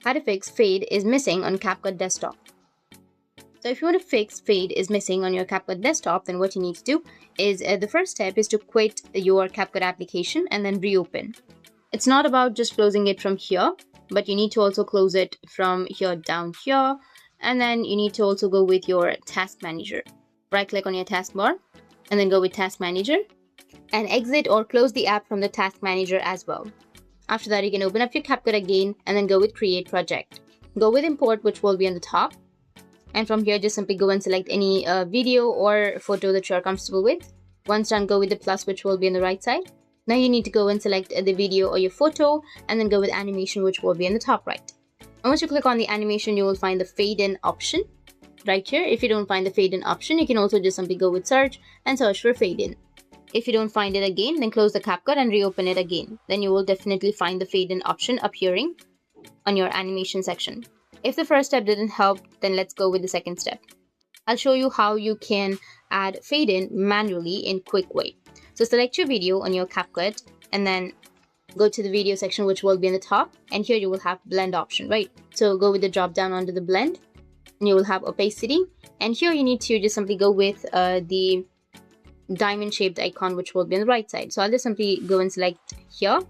How to fix fade is missing on CapCut desktop. So if you want to fix fade is missing on your CapCut desktop, then what you need to do is the first step is to quit your CapCut application and then reopen. It's not about just closing it from here, but you need to also close it from here down here. And then you need to also go with your task manager. Right click on your taskbar and then go with task manager and exit or close the app from the task manager as well. After that, you can open up your CapCut again and then go with create project. Go with import, which will be on the top. And from here, just simply go and select any video or photo that you're comfortable with. Once done, go with the plus, which will be on the right side. Now you need to go and select the video or your photo and then go with animation, which will be on the top right. And once you click on the animation, you will find the fade in option right here. If you don't find the fade in option, you can also just simply go with search and search for fade in. If you don't find it again, then close the CapCut and reopen it again. Then you will definitely find the fade in option appearing on your animation section. If the first step didn't help, then let's go with the second step. I'll show you how you can add fade in manually in quick way. So select your video on your CapCut and then go to the video section, which will be on the top. And here you will have blend option, right? So go with the drop down onto the blend and you will have opacity. And here you need to just simply go with the diamond shaped icon, which will be on the right side. So I'll just simply go and select here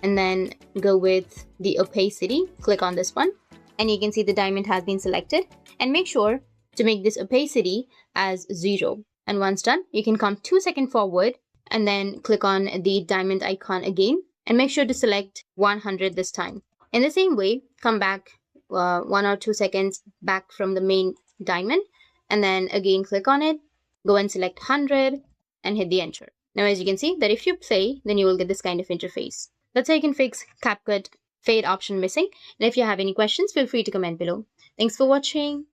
and then go with the opacity. Click on this one and you can see the diamond has been selected, and make sure to make this opacity as 0. And once done, you can come 2 seconds forward and then click on the diamond icon again and make sure to select 100 this time. In the same way, come back 1 or 2 seconds back from the main diamond and then again click on it, go and select 100 and hit the enter. Now as you can see that if you play, then you will get this kind of interface. That's how you can fix CapCut fade option missing. And if you have any questions, feel free to comment below. Thanks for watching.